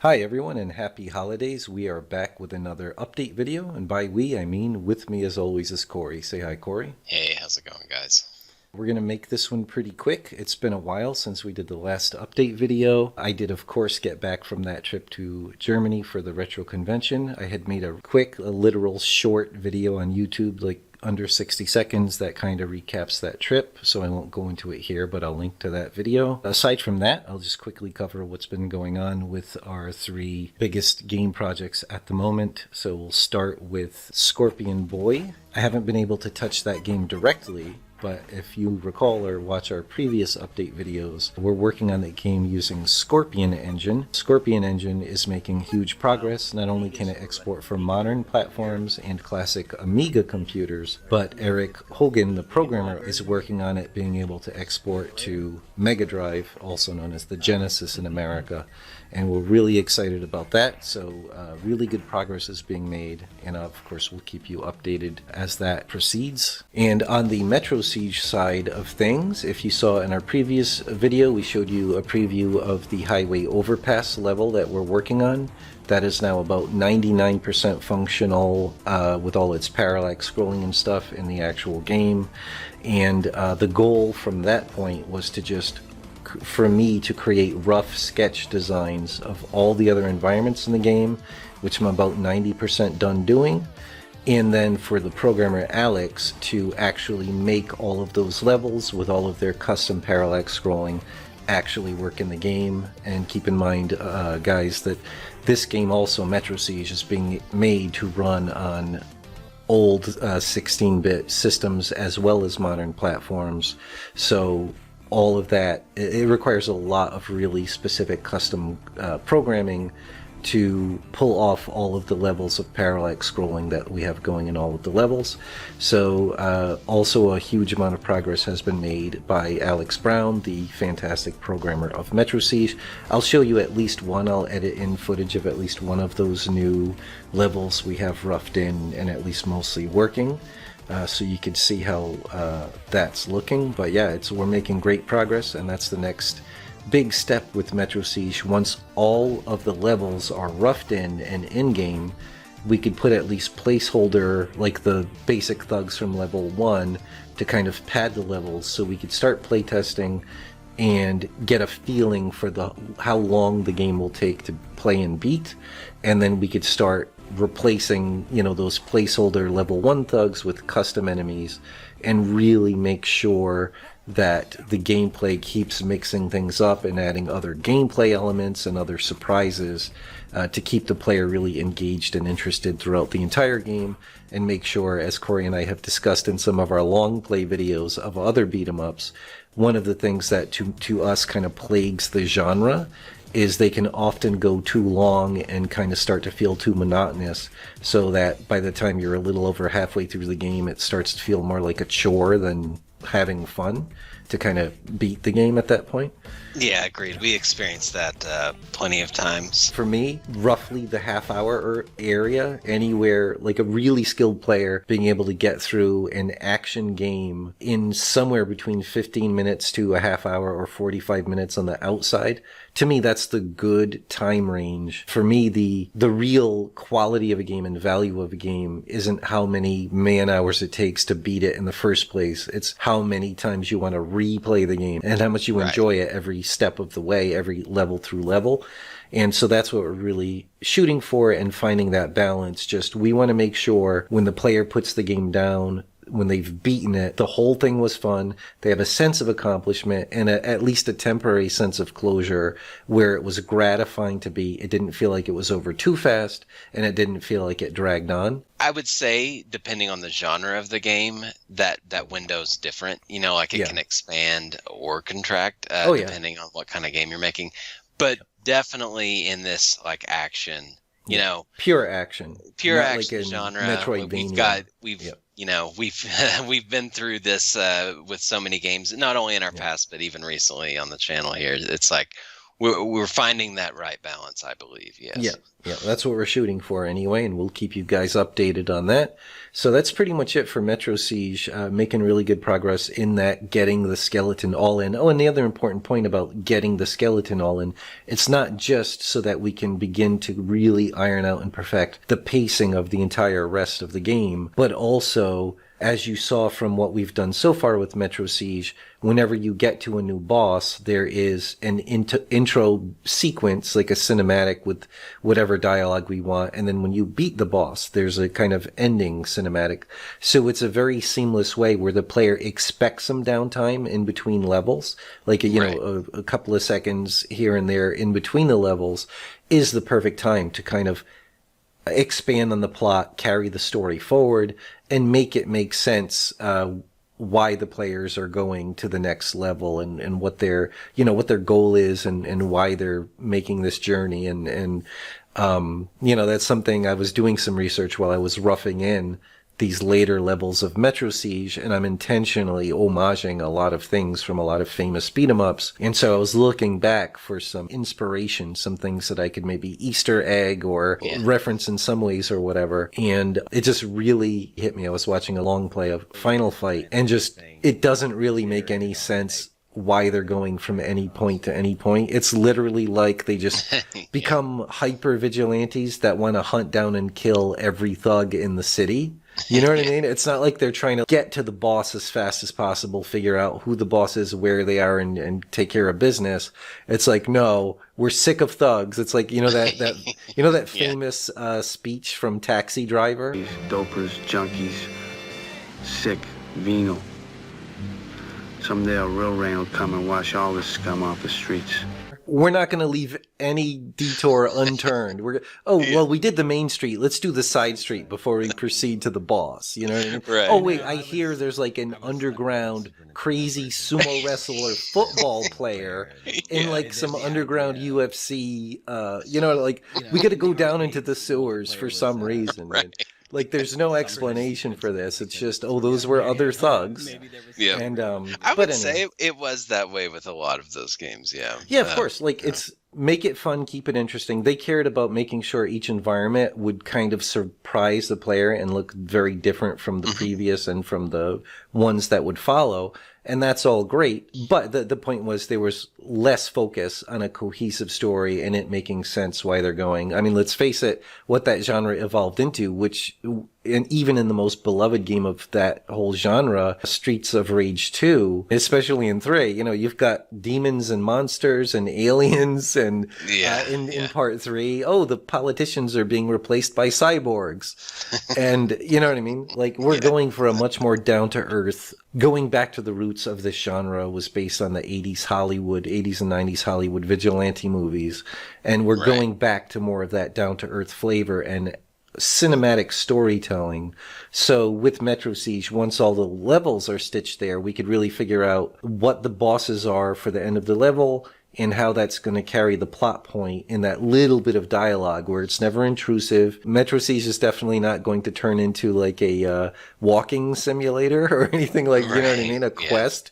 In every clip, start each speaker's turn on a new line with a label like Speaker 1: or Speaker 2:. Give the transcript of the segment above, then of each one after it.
Speaker 1: Hi everyone and happy holidays. We are back with another update video, and by we I mean with me as always is Corey. Say hi, Corey.
Speaker 2: Hey, how's it going, guys?
Speaker 1: We're going to make this one pretty quick. It's been a while since we did the last update video. I did, of course, get back from that trip to Germany for the retro convention. I had made a quick, literal short video on YouTube, like under 60 seconds, that kind of recaps that trip, so I won't go into it here, but I'll link to that video. Aside from that, I'll just quickly cover what's been going on with our three biggest game projects at the moment. So we'll start with Scorpion Boy. I haven't been able to touch that game directly, but if you recall or watch our previous update videos, we're working on the game using Scorpion Engine. Scorpion Engine is making huge progress. Not only can it export for modern platforms and classic Amiga computers, but Erik Hogan, the programmer, is working on it being able to export to Megadrive, also known as the Genesis in America. And we're really excited about that. So really good progress is being made, and of course we'll keep you updated as that proceeds. And on the Metro Siege side of things, if you saw in our previous video, we showed you a preview of the highway overpass level that we're working on. That is now about 99% functional with all its parallax scrolling and stuff in the actual game. And the goal from that point was to just for me to create rough sketch designs of all the other environments in the game, which I'm about 90% done doing, and then for the programmer Alex to actually make all of those levels with all of their custom parallax scrolling actually work in the game. And keep in mind, guys, that this game also, Metro Siege, is being made to run on old 16-bit systems as well as modern platforms, so all of that, it requires a lot of really specific custom programming to pull off all of the levels of parallax scrolling that we have going in all of the levels. So also a huge amount of progress has been made by Alex Brown, the fantastic programmer of Metro Siege. I'll show you at least one. I'll edit in footage of at least one of those new levels we have roughed in and at least mostly working. So you can see how that's looking. But yeah, we're making great progress, and that's the next big step with Metro Siege. Once all of the levels are roughed in and in-game, we could put at least placeholder, like the basic thugs from level 1, to kind of pad the levels, so we could start playtesting and get a feeling for how long the game will take to play and beat, and then we could start replacing, those placeholder level 1 thugs with custom enemies, and really make sure that the gameplay keeps mixing things up and adding other gameplay elements and other surprises to keep the player really engaged and interested throughout the entire game, and make sure, as Corey and I have discussed in some of our long play videos of other beat-em-ups, one of the things that to us kind of plagues the genre is they can often go too long and kind of start to feel too monotonous, so that by the time you're a little over halfway through the game, it starts to feel more like a chore than having fun to kind of beat the game at that point.
Speaker 2: Yeah, agreed. We experienced that plenty of times.
Speaker 1: For me, roughly the half-hour area, anywhere, like a really skilled player being able to get through an action game in somewhere between 15 minutes to a half hour or 45 minutes on the outside, to me, that's the good time range. For me, the real quality of a game and value of a game isn't how many man hours it takes to beat it in the first place. It's how many times you want to replay the game and how much you enjoy it every step of the way, every level through level. And so that's what we're really shooting for, and finding that balance. Just, we want to make sure when the player puts the game down, when they've beaten it, the whole thing was fun. They have a sense of accomplishment and at least a temporary sense of closure, where it was gratifying to beat. It didn't feel like it was over too fast, and it didn't feel like it dragged on.
Speaker 2: I would say, depending on the genre of the game, that window's different. Like it can expand or contract depending on what kind of game you're making. But definitely in this like action,
Speaker 1: pure action
Speaker 2: like genre,
Speaker 1: Metroidvania.
Speaker 2: we've been through this with so many games, not only in our past but even recently on the channel here. It's like we're finding that right balance, I believe. Yes.
Speaker 1: Yeah, that's what we're shooting for anyway, and we'll keep you guys updated on that. So that's pretty much it for Metro Siege, making really good progress in that, getting the skeleton all in. Oh, and the other important point about getting the skeleton all in, it's not just so that we can begin to really iron out and perfect the pacing of the entire rest of the game, but also, as you saw from what we've done so far with Metro Siege, whenever you get to a new boss, there is an intro sequence, like a cinematic with whatever dialogue we want. And then when you beat the boss, there's a kind of ending cinematic. So it's a very seamless way where the player expects some downtime in between levels, like, a couple of seconds here and there in between the levels is the perfect time to kind of expand on the plot, carry the story forward, and make it make sense why the players are going to the next level and what their goal is and why they're making this journey. And that's something I was doing some research while I was roughing in these later levels of Metro Siege, and I'm intentionally homaging a lot of things from a lot of famous beat 'em ups. And so I was looking back for some inspiration, some things that I could maybe Easter egg or reference in some ways or whatever. And it just really hit me. I was watching a long play of Final Fight, and just, it doesn't really make any sense why they're going from any point to any point. It's literally like they just become hyper vigilantes that want to hunt down and kill every thug in the city. You know what I mean? It's not like they're trying to get to the boss as fast as possible, figure out who the boss is, where they are, and take care of business. It's like, no, we're sick of thugs. It's like, that famous speech from Taxi Driver?
Speaker 3: Dopers, junkies, sick, venal. Someday a real rain will come and wash all this scum off the streets.
Speaker 1: We're not going to leave any detour unturned. Well, we did the main street. Let's do the side street before we proceed to the boss. You know what I mean?
Speaker 2: Right.
Speaker 1: Oh, wait, I hear there's like an underground crazy sumo wrestler football player in like some underground UFC. We got to go down into the sewers for some reason.
Speaker 2: Right.
Speaker 1: Like, there's no explanation for this. It's just, those were other thugs.
Speaker 2: Yeah.
Speaker 1: And
Speaker 2: I would say it was that way with a lot of those games. Yeah.
Speaker 1: Yeah, of course. Like, it's make it fun, keep it interesting. They cared about making sure each environment would kind of surprise the player and look very different from the previous and from the ones that would follow. And that's all great. But the point was there was less focus on a cohesive story and it making sense why they're going. I mean, let's face it, what that genre evolved into, which, and even in the most beloved game of that whole genre, Streets of Rage 2, especially in 3, you've got demons and monsters and aliens, and in part 3, the politicians are being replaced by cyborgs. And you know what I mean? Like, we're going for a much more down-to-earth, going back to the roots of this genre was based on the 80s and 90s Hollywood vigilante movies. And we're going back to more of that down-to-earth flavor and cinematic storytelling. So with Metro Siege, once all the levels are stitched there, we could really figure out what the bosses are for the end of the level and how that's going to carry the plot point in that little bit of dialogue where it's never intrusive. Metro Siege is definitely not going to turn into like a walking simulator or anything like, you know what I mean, a quest.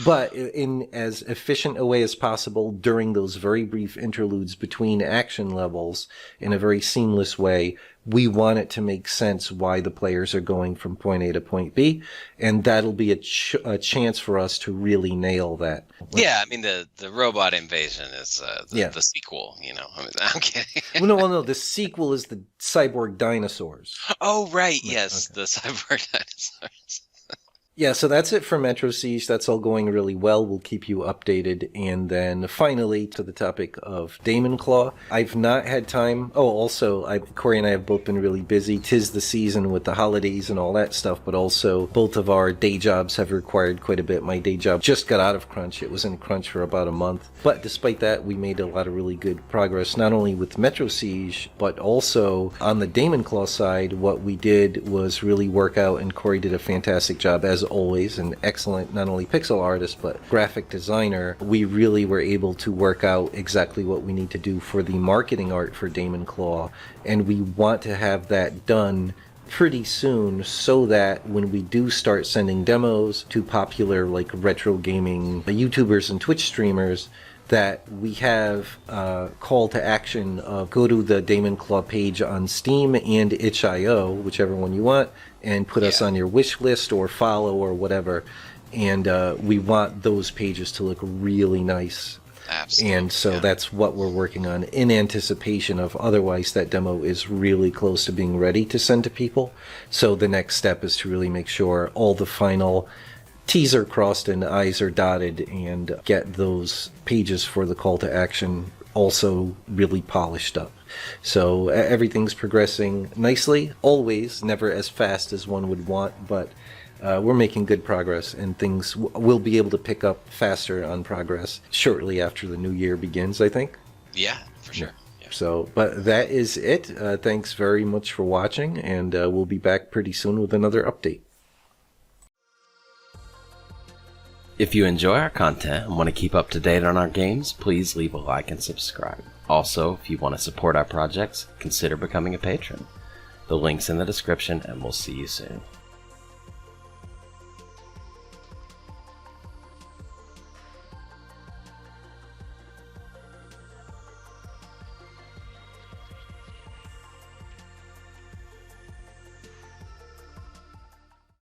Speaker 1: But in as efficient a way as possible during those very brief interludes between action levels in a very seamless way, we want it to make sense why the players are going from point A to point B. And that'll be a chance for us to really nail that.
Speaker 2: Yeah, I mean, the robot invasion is the sequel, I mean, I'm kidding.
Speaker 1: No, the sequel is the cyborg dinosaurs.
Speaker 2: Oh, right, yes, okay. The cyborg dinosaurs.
Speaker 1: Yeah, so that's it for Metro Siege. That's all going really well. We'll keep you updated. And then finally to the topic of Damon Claw. I've not had time. Oh, also, Corey and I have both been really busy. 'Tis the season with the holidays and all that stuff, but also both of our day jobs have required quite a bit. My day job just got out of crunch. It was in crunch for about a month. But despite that, we made a lot of really good progress, not only with Metro Siege, but also on the Damon Claw side. What we did was really work out, and Corey did a fantastic job, as always, an excellent not only pixel artist but graphic designer. We really were able to work out exactly what we need to do for the marketing art for Damon Claw, and we want to have that done pretty soon so that when we do start sending demos to popular like retro gaming YouTubers and Twitch streamers, that we have a call to action of go to the DaemonClaw page on Steam and itch.io, whichever one you want, and put us on your wish list or follow or whatever. And we want those pages to look really nice.
Speaker 2: Absolutely.
Speaker 1: And so that's what we're working on in anticipation of, otherwise that demo is really close to being ready to send to people. So the next step is to really make sure all the final T's are crossed and I's are dotted and get those pages for the call to action also really polished up. So everything's progressing nicely, always, never as fast as one would want, but we're making good progress, and things will be able to pick up faster on progress shortly after the new year begins, I think.
Speaker 2: Yeah, for sure. Yeah.
Speaker 1: So, but that is it. Thanks very much for watching, and we'll be back pretty soon with another update.
Speaker 4: If you enjoy our content and want to keep up to date on our games, please leave a like and subscribe. Also, if you want to support our projects, consider becoming a patron. The link's in the description, and we'll see you soon.